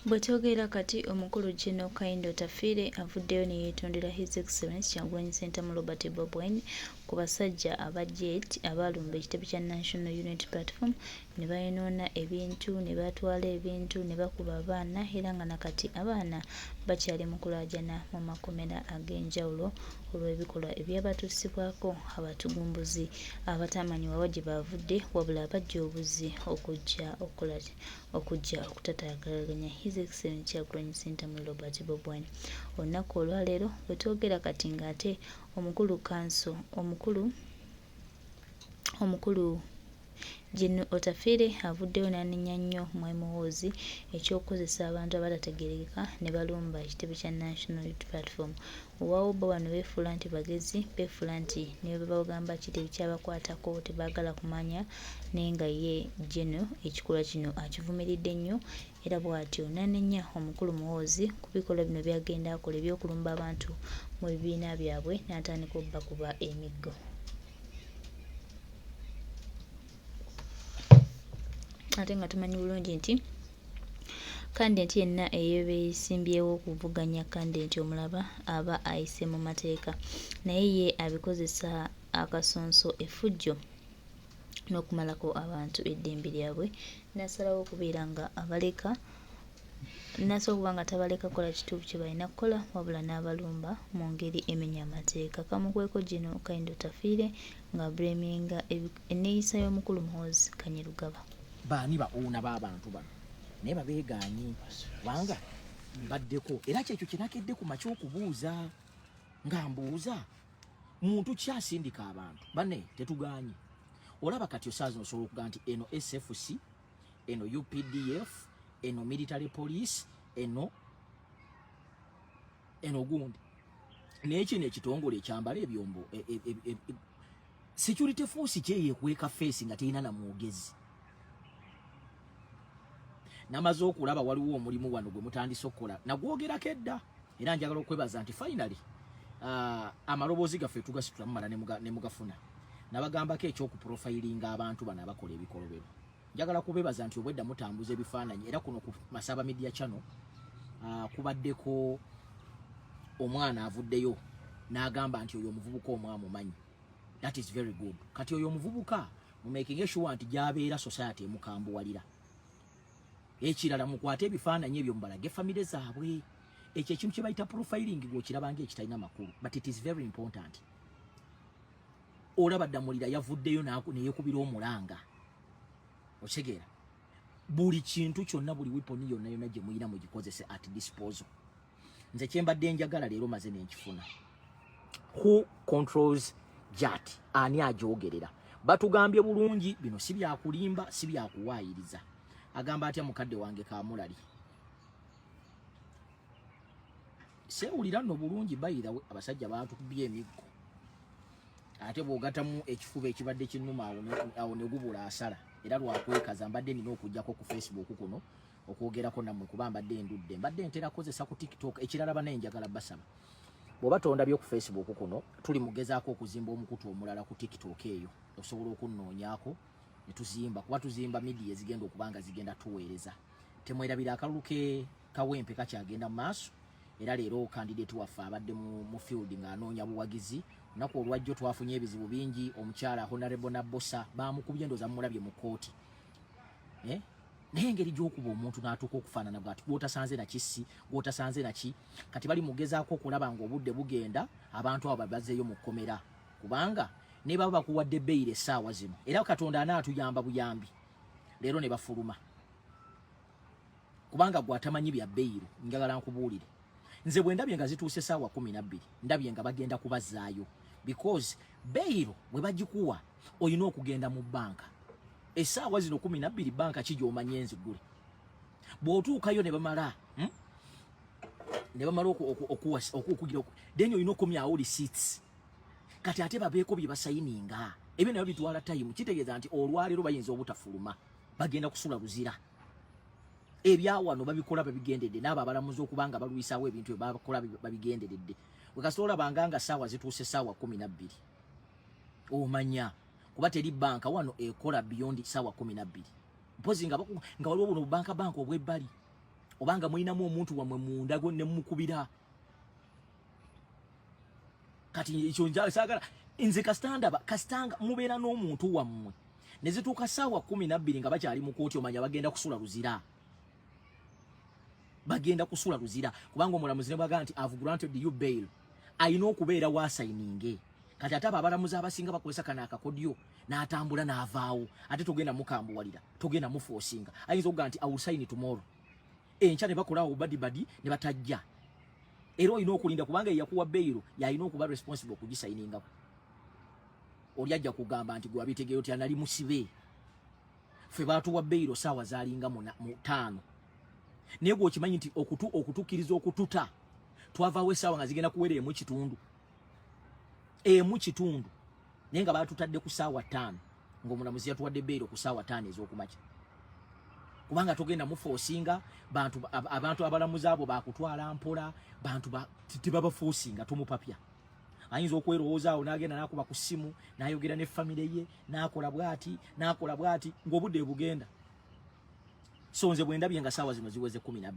Bwetwogera kati omukulu General Kayindo Tafiire avuddeyo ne yeetondera His Excellency Kyagulanyi Ssentamu Robert Bob Wine ku basajja aba JET abaalumba ekitebe kya National Unity Platform ne bayonoona ebintu ne batwala ebintu ne bakuba abaana era nga nakati abaana bakyali mu kulaajana mu makomera ag'enjawulo olw'ebikolwa ebyabatuusibwako abatugumbuzi abatamanyi wawa gye baavudde wabula abajja obuzzi okujja okutataagalaganya His Excellency Kyagulanyi Ssentamu Robert Bob Wine. Olunaku olwaleero bwe twogera kati ng'ate omukulu General Otafiire avuddeyo n'anenya nnyo Mwai Muhoozi ekyokukozesa abantu abatategeerekeka ne balumba ekitebe kya National Unity Platform. Owaawo bo bano beefuula nti bagezi, beefuula nti ne bwe bagamba kiti ekyabakwatako tebaagala kumanya naye nga ye General ekikolwa kino akivumiridde nnyo era bw'atyo n'anenya omukulu Muhoozi ku bikolwa bino by'agenda akola eby'okulumba abantu mu bibiina byabwe n'atandika obbakuba emiggo. Ate nga tumanyi bulungi nti kandidenti yenna eyeesimbyewo okuvuganya kandidenti omulaba aba ayise mu mateeka naye ye abikozesa akasonso effujjo n'okumalako abantu eddembe lyabwe n'asalawo okubeera nga okuba nga tabaleka kola kituufu kye balina kukola wabula n'abalumba mu ngeri emenya amateeka. Kamukweko General Kayindo Tafiire nga blaminga enneeyisa y'omukulu Muhoozi Kanyerugaba. Baani bauna b'abantu bano naye babeegaanye kubanga baddeko era kyekyo kyenakedde ku makya okubuuza nga mbuuza muntu kyasindika abantu banne tetugaanye. Olaba kati osaazi osobola okugaa nti eno SFC, eno UPDF, eno military police, eno gundi naye kino ekitongole ekyambala ebyombo security force kyeyekweka feesi nga terina namwogezi. Namaze okulaba waliwo omulimu wano gwe mutandise okukola nagwogerako edda era njagala okwebaza nti finally amaloboozi gaffe tugasitulamu mala ne mugafuna nabagambako ekyokuprofilinga abantu bano abakola ebikolobero. Njagala kubebaza nti obwedda mutambuza ebifaananyi era kuno ku Masaba Media Channel kubaddeko omwana avuddeyo n'agamba nti oyo omuvubuka omwamumanyi. That is very good. Kati oyo omuvubuka mumaking sure nti gy'abeera society emukambuwalira. Ekirala mukwate ebifaananyi ebyo mubalage famire zaabwe. Ekyo ekintu kye bayita profiling g'okirabanga ekitalina makulu, but it is very important. Olaba Ddamulira yavuddeyo neyeekubira omulanga. Okitegera buli kintu kyonna buli weapon yonna gye muyina mugikozese at disposal. Nze kyembadde njagala leero maze n'enkifuna. Who controls JAT? Ani agyogerera? Batugambye bulungi bino si byakulimba si byakuwaayiriza. Agamba atya mukadde wange Kamulali. Sewulira nno bulungi bayira abasajja batukubye emiggo. Ate bw'ogatamu ekifuba ekibadde kinnuma awo ne gubula asala. Era lwakwekaza mbadde nina okujjako ku Facebook kuno okwogerako nammwe kuba mbadde ndudde. Mbadde ntera kozesa ku TikTok ekirala banaye njagala basaba. Bw'oba tondabye ku Facebook kuno tuli mugezaako okuzimba omukutu omulala ku TikTok eyo. Osobola okunnoonyaako ne tuzimba kuba tuzimba media ezigenda okubanga zigenda tuweereza. Temwerabira akalulu Kawempe kakyagenda mu maaso era leero candidate waffe abadde mu field ng'anoonya buwagizi. Naku olwajjo twafunye ebizibu bingi. Omukyala Honorable Nabosa bamukubye ndoza mulabye mu kooti. Naye engeri gy'okuba omuntu n'atuuka okufaanana bw'ati gw'otasanze na kissi gw'otasanze na ki kati bali mugezaako okulaba ng'obudde bugenda abantu abo babazeeyo mu kkomera kubanga ne baba bakuwadde beyire essaawa zino era Katonda anaatuyamba buyambi leero ne bafuluma kubanga gw'atamanyi bya beyiro. Njagala nkubuulire nze bwe ndabye nga zituuse essaawa 12 ndabye nga bagenda kubazaayo because beyiro bwe bagikuwa olina okugenda mu banka essaawa zino 12 banka ki gy'omanye enzigule. Bw'otuukayo ne bamala okukugira then olina okumyawo receipts kati ate babeeko bye basayininga ebyo nabyo bitwala time. Kitegeeza nti olwaleero bayinza obutafuluma bagenda kusula luzira. Ebyawano babikola babigendedde n'abo abalamuzi okubanga balwisaawo ebintu bye bakola babigenderedde. Wekasobola banganga ssaawa zituuse ssaawa 12 omanya kuba teri banka wano ekola beyond ssaawa 12 mpozi nga waliwo buno banka obwebbali obanga mulinamu omuntu wamwe munda gwe ne mukubira kati ekyo njagala nze kasitanga mubeera n'omuntu wammwe ne zituuka ssaawa 12 nga bakyali mu kooti omanya bagenda kusula luzira kubanga omulamuzi ne bwaga nti I've granted you bail ayina okubeera waasayininge kati ate abalamuzi abasinga bakozesa kana akakodyo n'atambula n'avaawo ate togenda mukambuwalira togenda mufoosinga ayinza okuga nti I will sign tomorrow enkya ne bakolaawo badibadi ne batajja era olina okulinda kubanga yakuwa bail yalina okuba responsible okugisayiningako oli ajja kugamba nti gwe abitegeeyo otya nali musibe ffe baatuwa bail saawa zaalinga mu 5 naye gwe okimanyi nti okutukkiriza okututa twavaawo essaawa nga zigenda kuwera emu kitundu naye nga baatutadde ku ssaawa 5 ng'omulamuzi yatuwadde bail ku ssaawa 5 ez'okumakya kubanga togenda mufoosinga abantu abalamuzi abo bakutwala mpola bantu tebabafoosinga tomupapya ayinza okwerowoozawo n'agenda n'akuba ku ssimu n'ayogera ne famire ye n'akola bw'ati ng'obudde bugenda so nze bwe ndabye nga ssaawa zino ziweze 12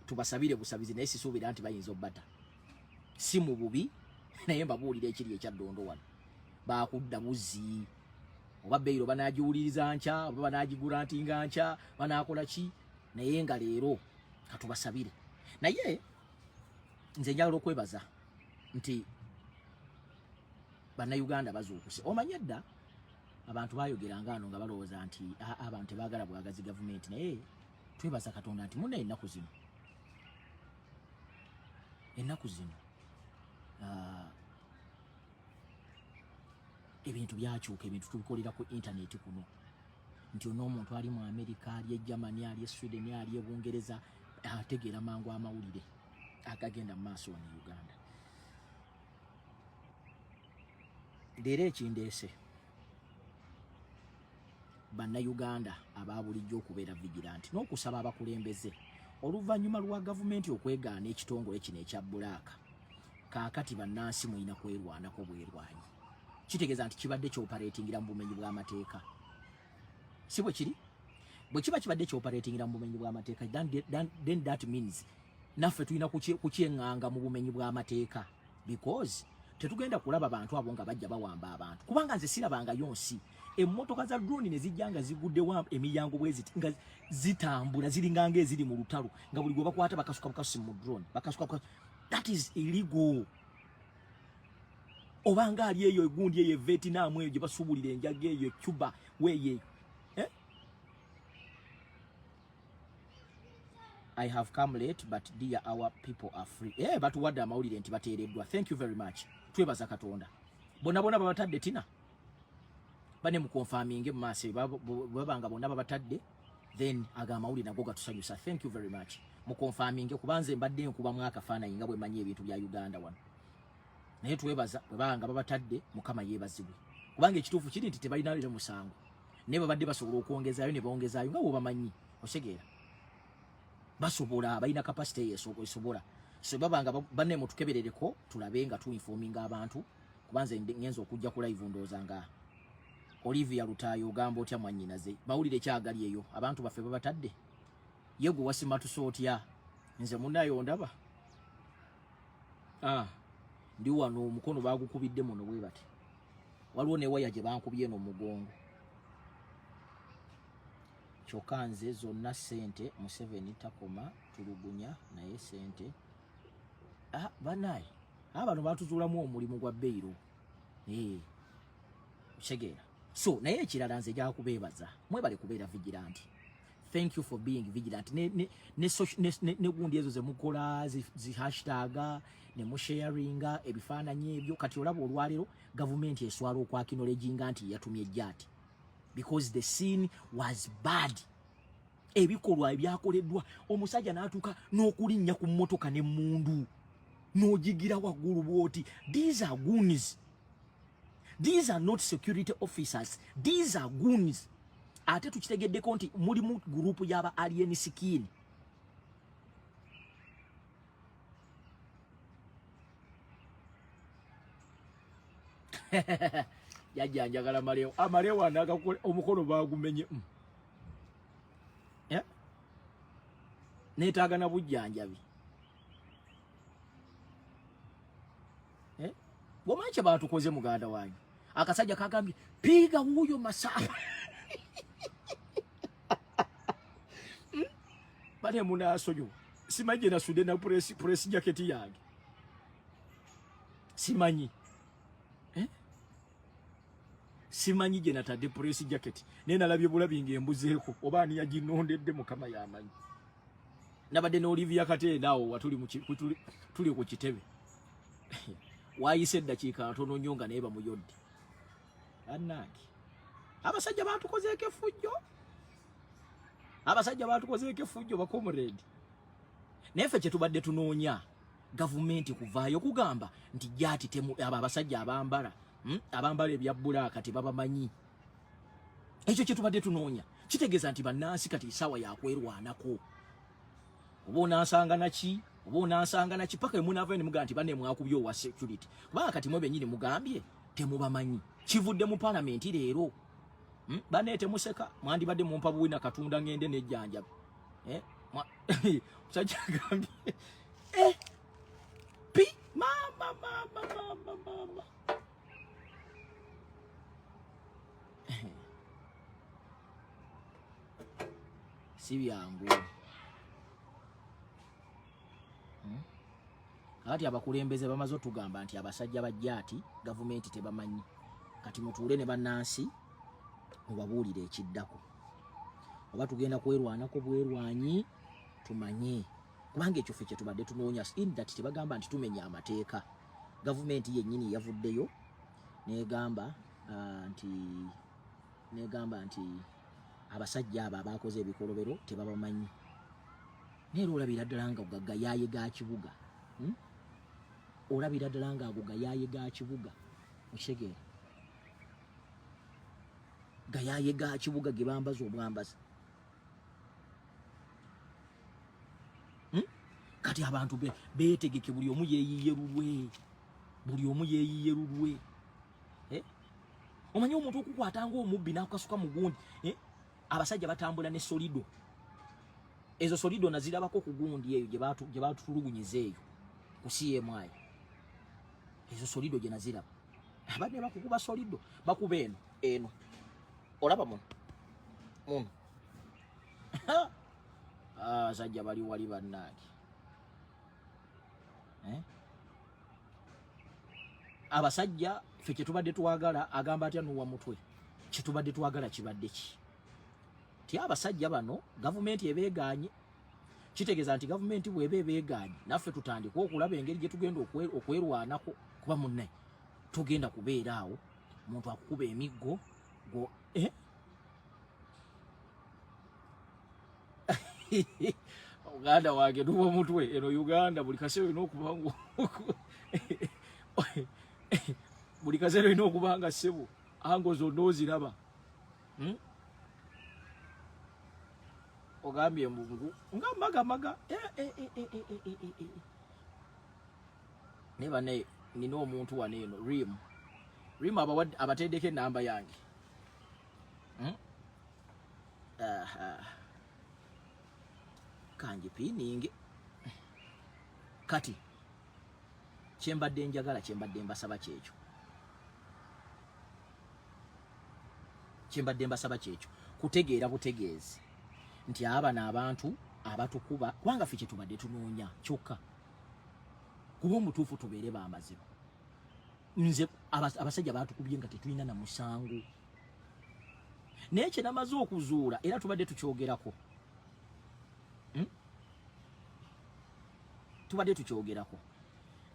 tubasabire busabizi naye sisuubira nti bayinza obbata si mu bubi naye mbabuulira ekiri ekyaddoondo wano baakudda buzzi oba bail banaagiwuliriza nkya oba banaagigula nti nga nkya banaakola ki naye nga leero katubasabire naye nze njagala okwebaza nti bannayuganda bazuukuse omanye dda abantu bayogeranga ano nga balowooza nti abantu tebaagala bwagazi gavumenti naye twebaza Katonda nti muna ennaku zino ebintu byakyuka ebintu tubikolera ku intaneti kuno nti on'omuntu ali mu Amerika ali e Germany ali e Sweden ali e Bungereza ategeera mangu amawulire agagenda mu maaso wano Uganda leero ekindeese bannayuganda ababulijjo okubeera vigilanti n'okusaba abakulembeze oluvannyuma lwa gavumenti okwegaana ekitongole kino ekya bulaaka kaakati bannansi mulina kwerwanako bwerwanyi kitegeeza nti kibadde kyoparatingira mu bumenyi bw'amateeka si bwe kiri bwe kiba kibadde kyoparatingira mu bumenyi bw'amateeka then that means naffe tulina kukyeŋŋanga mu bumenyi bw'amateeka because tetugenda kulaba bantu abo nga bajja bawamba abantu kubanga nze sirabangayo nsi emmotoka za drone ne zijja nga ziguddewo emiryango bweziti nga zitambula ziringanga eziri mu lutalo nga buli gwe bakwata bakasuka bukasusi mu drone bakasuka that is illegal obanga ali eyo egundi eyo Vietnam eyo gye basuubulira enjaga eyo Cuba weeyo I have come late but dear our people are free batuwadde amawulire nti bateereddwa thank you very much twebaza Katonda bonna babatadde tina bane mu confirming mu maaso babanga bonna babatadde then agamawulire nago gatusanyusa thank you very much mu confirming kubanze mbadde nkuba mwaka faananyi nga bwe manyi ebintu bya Uganda wano naye twebaza babanga babatadde Mukama yeebazibwe kubanga ekituufu kiri nti tebalina lero musango naye babadde basobola okwongezaayo ne bongezaayo nga bwobamanyi osegeera basobola balina capacity esobola so babanga banne mutukeberereko tulabe nga tuinforming abantu kubanze ngenza okujja ku live ndooza nga Olivia Lutayo ogamba otya mwannyinaze mawulire kyagali eyo abantu baffe babatadde yegwe wasima tusootya nze munayo ndaba ndi wano omukono bagukubidde muno bwe bati waliwo ne waya gye bankubye no mugongo kyokka nze zonna ssente Museveni takoma tulugunya naye ssente banaye bano batuzuulamu omulimu gwa bbeiro kitegeera so naye ekirala nze gyakubeebaza mwebale kubeera vigilant thank you for being vigilant ne gundi ezo zemukola zi hashtag ne musharinga ebifaananyi ebyo kati olaba olwaleero gavumenti eswala okwakinoleginga nti yatumye ejjaati because the scene was bad ebikolwa ebyakoleddwa omusajja n'atuuka n'okulinnya ku mmotoka n'emmundu n'ogigira waggulu bwoti these are goons. These are not security officers. These are goons. Ate tukitegeddeko nti mulimu gurupu y'aba alien skin. Yajja njagala Mareo. Mareo anaga omukono bagumenye. neetaaga na bujjanjabi. Bwomanyi kye baatukoze muganda wanyu, akasajja kagambye piiga wuuyo Masaba. Bane munasonyo simanyi gye nasudde na press jacket yange, simanyi simanyi gye natadde press jacket, naye nalabye bulabi ng'embuzeeko oba ani yaginondedde Mukama y'amanyi. Nabadde ne Olivia Katenda awo watuli tuli ku kitebe waayise eddakiika ntono nnyo nga naye bamuyodde. Annange abasajja baatukozeeko effujjo, abasajja baatukozeeko effujjo bakomredi. Naye ffe kye tubadde tunoonya gavumenti kuvaayo kugamba nti gyati abo abasajja abambala ebya bbulaaka tebabamanyi. Ekyo kye tubadde tunoonya kitegeeza nti bannansi kati ssaawa yakwerwanako. Oba onansanga naki, oba onansanga naki, paka emunaava ne mugamba nti banne mwakubye owa security. Kubanga kati mwe bennyini mugambye temubamanyi. Kivudde mu palamenti leero. Banne temuseka, mwandibadde mumpa buwina Katunda ngende n'ejjanjabi. Musajja agambye pi mama. Si byangu. Kati abakulembeze bamaze otugamba nti abasajja bajjaati gavumenti tebamanyi. Kati mutuule ne bannansi mubabuulire ekiddako. Oba tugenda kwerwanako bwerwanyi tumanye. Kubanga ekyo ffe kye tubadde tunoonya in that tebagamba nti tumenya amateeka. Gavumenti yennyini yavuddeyo negamba nti abasajja abo abaakoze ebikolobero tebabamanyi. Naye olabira ddala nga gagayaaye ga kibuga. Olabira ddala nga ago gayaaye ga kibuga. Okitegeera? Gayaaye ga kibuga ge bambaza obwambazi. Kati abantu beetegeke buli omu yeeyiye lulwe. Buli omu yeeyiye lulwe. Omanyi omuntu okukwatanga omubbi n'akasuka mu gundi. Abasajja batambula ne solido. Ezo solido nazirabako ku gundi eyo gye baatutulugunyiza eyo ku CMI. Ezo solido gye naziraba. Abadde bakukuba solido bakuba eno. Olaba muno. Abasajja bali wali bannange. Abasajja ffe kye tubadde twagala agamba atya n'owa mutwe. Kye tubadde twagala kibadde ki? Ti abasajja bano gavumenti ebeeganye. Kitegeeza nti gavumenti bw'eba ebeeganye naffe tutandika okulaba engeri gye tugenda okwerwanako. Kuba munne tugenda kubeera awo omuntu akukuba emiggo go Uganda wange tuba mutwe eno Uganda buli kaseera olina okubanga buli kaseera olina okubanga ssebo ango zonna oziraba. Ogambye mbungu nga maga ne bane nina omuntu wane eno Rim abateddeko enamba yange. Kanje pininge kati kyembadde njagala kyembadde mbasaba kyekyo. Kyembadde mbasaba kyekyo kutegeera butegeezi nti aba n'abantu abatukuba kubanga ffe kye tubadde tunoonya kyokka. Kuba omutuufu tubeere b'amazima. Nze abasajja baatukubye nga tetulina na musango. Naye kye namaze okuzuula era tubadde tukyogerako. Tubadde tukyogerako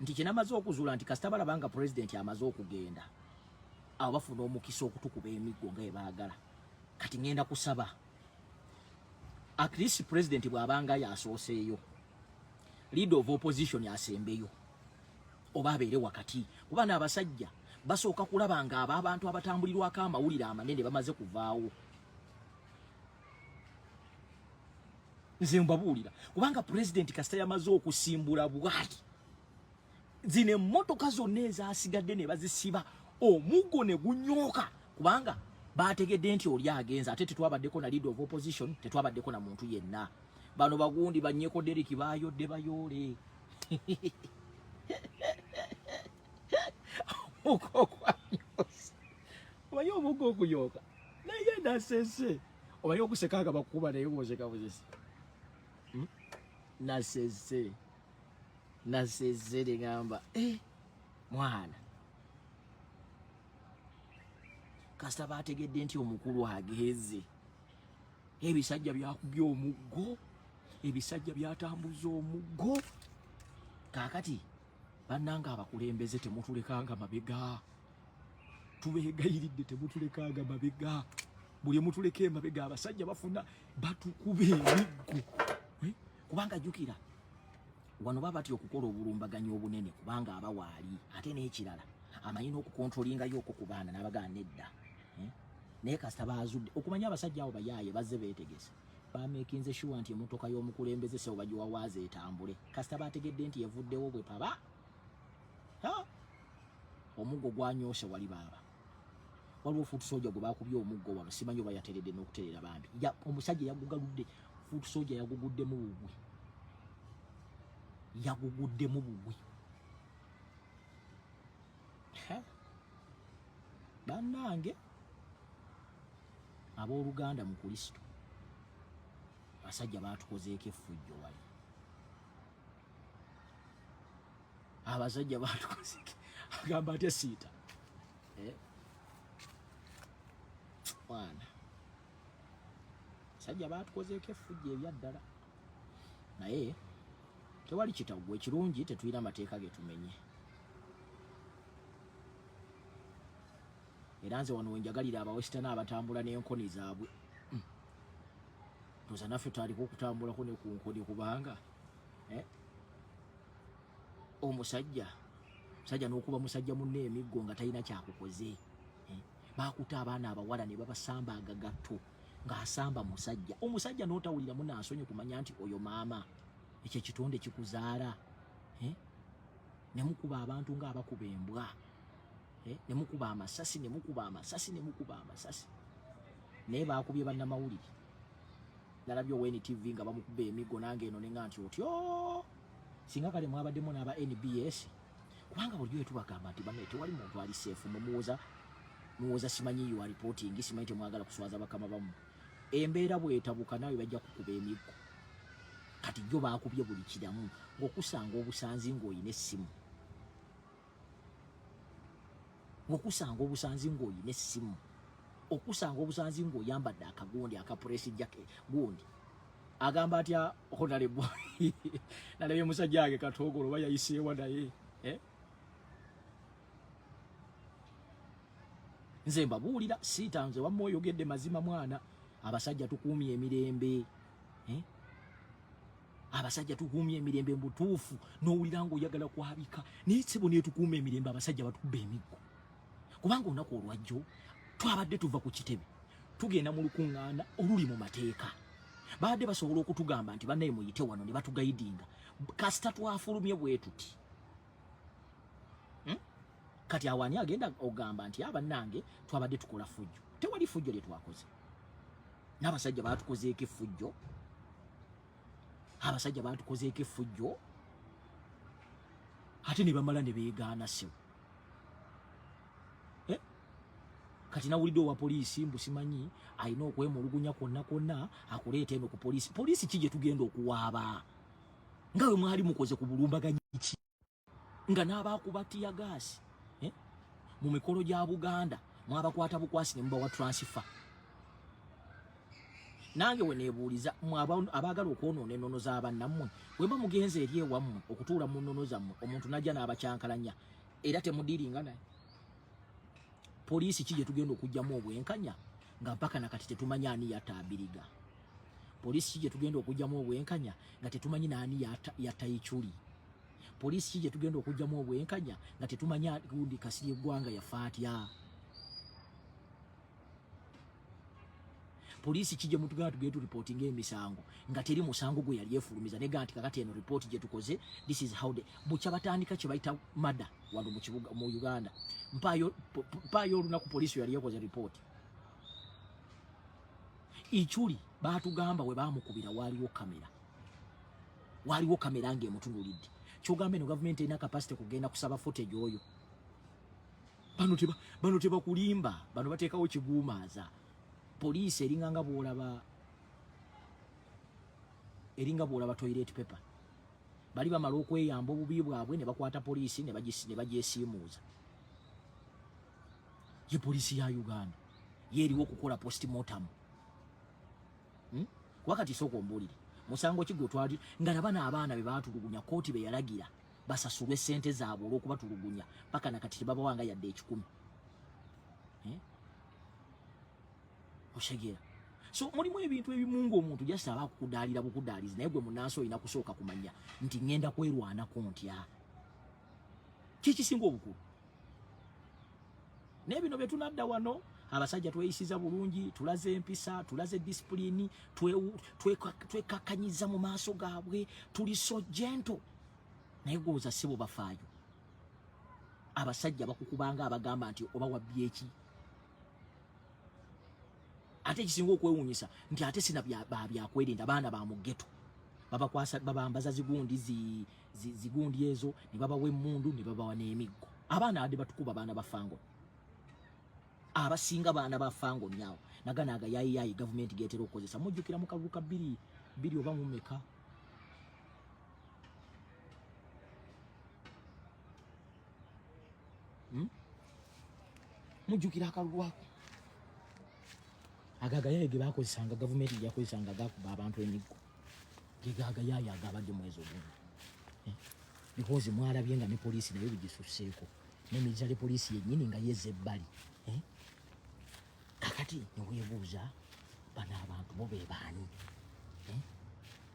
nti kye namaze okuzuula nti kasita balabanga pulezidenti amaze okugenda abo bafuna omukisa okutukuba emiggo nga ebaagala. Kati ngenda kusaba at least pulezidenti bw'abanga yasooseeyo leader of opposition yasembeyo oba abeere wakati. Kuba n'abasajja basooka kulaba nga abantu abatambulirwako amawulire amanene bamaze kuvaawo. Nze mbabuulira kubanga pulezidenti kasita yamaze okusimbula bwati zino emmotoka zonna ezasigadde ne bazisiba omuggo ne gunyooka kubanga baategedde nti oli agenza ate tetwabaddeko na leader of opposition tetwabaddeko na muntu yenna. bano bagundi banyeko Deriki bayodde bayole obaye omugo okuyoka naye nasese obaye okusekanga bakuba naye wozeka buzisi nasese ligamba mwana kasita bategedde nti omukulu ageze ebisajja byakubye omuggo ebisajja byatambuza omuggo kakati bannanga abakulembeze temutulekanga mabega tubegayiridde temutulekanga mabega buli mutuleke mabega abasajja bafuna batukube emiggo kubanga jukira wano baba batyo okukola obulumbaganyo obunene kubanga abawaali ate n'ekirala amanyina okukontrolinga yoko kubaana n'abagana nedda naye kasita baazudde okumanya abasajja abo bayaaye bazze beetegese bamekinze sure nti emmotoka y'omukulembeze sewo bagiwawaaza etambule kasita bategedde nti evuddewo bwe paba omuggo gwanyoose wali baaba waliwo fuutu soja gwe bakubye omuggo wano simanyi oba yateredde n'okuterera bambi omusajja yagugaludde fuutu soja yaguguddemu bugwi bannange abooluganda mu Kristo abasajja batukozeeko effujjo wali abasajja batukozeeko agamba ate siita mwana abasajja batukozeeko effujjo ebyaddala naye tewali kitagwa ekirungi tetulina amateeka ge tumenye era nze wano wenjagalira abawesitana abatambula n'enkoni zaabwe toza naffe twaliko okutambulako ne ku nkoni kubanga omusajja n'okuba musajja munne emiggo nga talina kyakukoze bakuta abaana abawala ne babasamba agagatto ng'asamba omusajja n'otawuliramu nansonyi kumanya nti oyo maama ekyo ekitonde kikuzaala ne mukuba abantu ng'abakuba embwa ne mukuba amasasi naye bakubye bannamawulire nalabye oweni TV nga bamukuba emiggo nange eno nenga nti otyo singa kale mwabaddemu n'aba NBS kubanga bulijjo tubagamba nti bane tewali muntu ali safe muwoza simanyi you are reporting simanyi temwagala kuswaza bakama bamu embeera bwetabuka nawe bajja kukuba emiggo kati jjo bakubye buli kiramu ng'okusanga obusanzi ng'oyina essimu okusanga obusanzi ng'oyambadde akagundi akapresi jacket gundi agamba atya honorable nalabye musajja age Katogolo bayayiseewa naye nze mbabuulira siita nze wamma oyogedde mazima mwana abasajja tukuumye emirembe abasajja tukuumye emirembe mbutuufu n'owulira ng'oyagala kwabika naye ssebo neetukuuma emirembe abasajja batukuba emiggo kubanga olunaku olwajjo twabadde tuva ku kitebe tugenda mu lukuŋŋaana oluli mu mateeka baadde basobola okutugamba nti bannaye muyite wano ne batugayidinga kasita twafulumye bwe tuti kati awani agenda ogamba nti abannange twabadde tukola fujjo tewali fujjo lye twakoze n'abasajja baatukozeeko effujjo ate ne bamala ne beegaana sewo kati nawulidde owa poliisi mbusimanyi alina okwemulugunya kwonna akuleeta eno ku poliisi ki gye tugenda okuwaaba nga we mwali mukoze ku bulumbaganyi ki nga n'abaakuba tiyagaasi mu mikolo gya Buganda mwabakwata bukwasi ne mubawa transfer nange we neebuuliza abaagala okwonoona ennono z'abannammwe bwe mba mugenze eri ewammwe okutuula mu nnono zammwe omuntu najja n'abakyankalanya era temudiiringa naye poliisi ki gye tugenda okugyamu obwenkanya nga mpaka nakati tetumanyi ani yatta Abiriga poliisi ki gye tugenda okugyamu obwenkanya nga tetumanyi naani yatta Ichuli poliisi ki gye tugenda okugyamu obwenkanya nga tetumanyi gundi Kasirye Gwanga yafa atya poliisi ki gye mutugenda tugenda turipootinga emisango nga teri musango gwe yali efulumiza nega nti kakati eno ripooti gye tukoze this is how bukya batandika kye bayita mada wano mu kibuga mu Uganda mpaayo olunaku poliisi yali yekoze ripooti Ichuli baatugamba we baamukubira waaliwo kamera waliwo kamera ng'emutunulidde. Kyogamba eno gavumenti erina capacity kugenda kusaba footage oyo. Bano tebakulimba, bano bateekawo kiguumaaza. Poliisi eringa bw'olaba toilet paper. Bali bamala okweyamba obubi bwabwe ne bakwata poliisi ne bagyesiimuuza. Ye poliisi ya Uganda yeeriwo okukola postmortem. Wakati soko mbulire musango kigo twali ngalabana abaana be baatulugunya kooti be yalagira basasulwe sente zaabwe olw'okubatulugunya paka nakati babawanga yadde 10. Oshegera. So mulimu ebintu ebimu ng'omuntu jasaba okukudaalira bukudaalizi naye gwe munnansi olina kusooka kumanya nti ngenda kwerwanako ntya. Kikisinga obukulu. N'ebino bye tunadda wano abasajja tweyisiza bulungi, tulaze empisa, tulaze discipline, twekakanyiza mu maaso gaabwe, tuli so gentle. Naye gooza sibo bafaayo. Abasajja bakukubanga abagamba nti oba wabbye eki. Ate kisinga okwewuunyisa nti ate sina byakwerinda baana ba mu ghetto. Babambaza zigundi ezo ne babawa emmundu ne babawa n'emiggo. Abaana ade batukuba baana bafango. Abasinga baana bafango nyawo. Nagana agayayi government getera okukozesa. Mujjukira mu kavuka 2 oba mu meka. Mujjukira akalwako. Agagayayi ge bakozesanga government yakozesanga gakuba abantu emiggo. Gigagayayi agabadde mwezi ogumu. Because mwalabye nga ne poliisi nayo bigisusseeko. Ne military poliisi yennyini nga yeze ebbali. Kakati neweebuuza bano abantu bo be baani?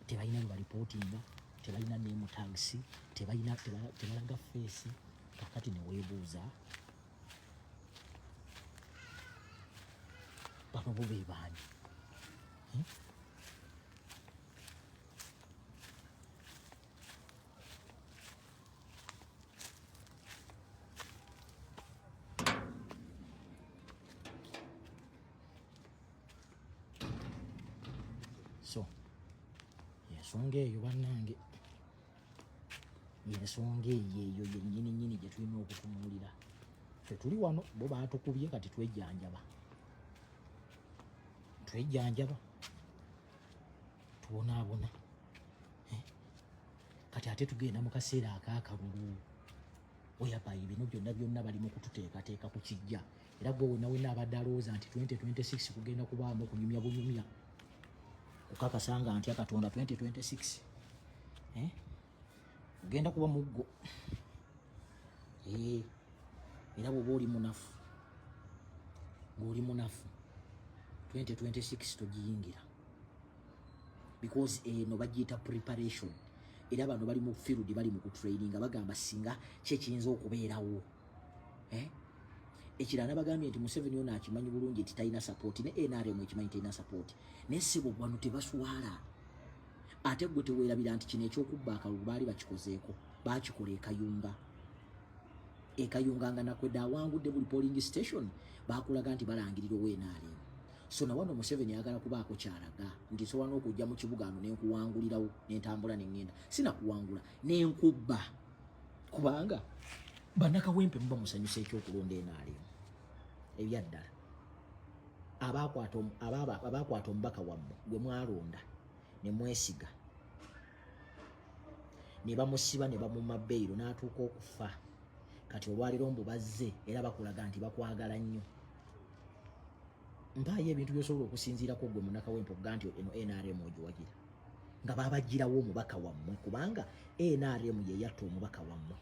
Tebalina lubalipootinga, tebalina name tags, tebalaga feesi. Kakati neweebuuza bano bo be baani? So, yensonga eyo bannange, yensonga eyo yennyini gye tulina okutunuulira. Ffe tuli wano bo baatukubye kati twejjanjaba. Tubonaabona. Kati ate tugenda mu kaseera ak'akalulu. Oyabayi bino byonna bali mu kututeekateeka ku kijja. Era gwe wonna abadde alowooza nti 2026 kugenda kubaamu okunyumya bunyumya. Okakasanga ntya Katonda 2026 ugenda kuba muggo. Era bw'oba oli munafu 2026 togiyingira, because eno bagiyita preparation. Era bano bali mu field bali mu kutraininga bagamba singa kyekiyinza okubeerawo. Ekirala bagambye nti Museveni ono akimanyi bulungi nti talina support, ne NRM ekimanyi talina support. Naye ssebo bano tebaswala. Ate gwe teweerabira nti kino ekyokubba akalulu baali bakikozeeko, baakikola ekayunga nga nakwedde awangudde buli polling station baakulaga nti balangirira NRM. So na wano Museveni ayagala kubaako kyalaga nti nsobola n'okujja mu kibuga ano nenkuwangulirawo nentambula nengenda. Sinakuwangula nenkubba kubanga bannakawempe muba musanyusa ekyokulonda NRM ebyaddala. Abaakwata omubaka wammwe gwe mwalonda ne mwesiga ne bamusiba ne bamumma bbeiro n'atuuka okufa. Kati olwaliro mbu bazze era bakulaga nti bakwagala nnyo. Mpaayo ebintu by'osobola okusinziirako gwe munnakawempe okuga nti eno NRM ogiwagira nga baabagirawo omubaka wammwe, kubanga NRM ye yatta omubaka wammwe.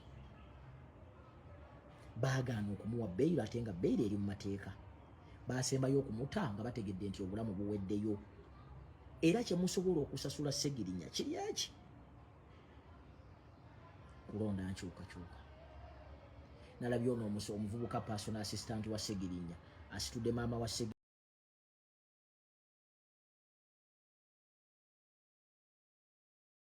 Baagaana okumuwa bbeiro ate nga bbeiro eri mu mateeka. Baasembayo okumutta nga bategedde nti obulamu buweddeyo. Era kye musobola okusasula Ssegirinya kiri eki? Kulonda nkyukakyuka. Nalabye ono omuvubuka personal assistant wa Ssegirinya asitudde maama wa Ssegirinya.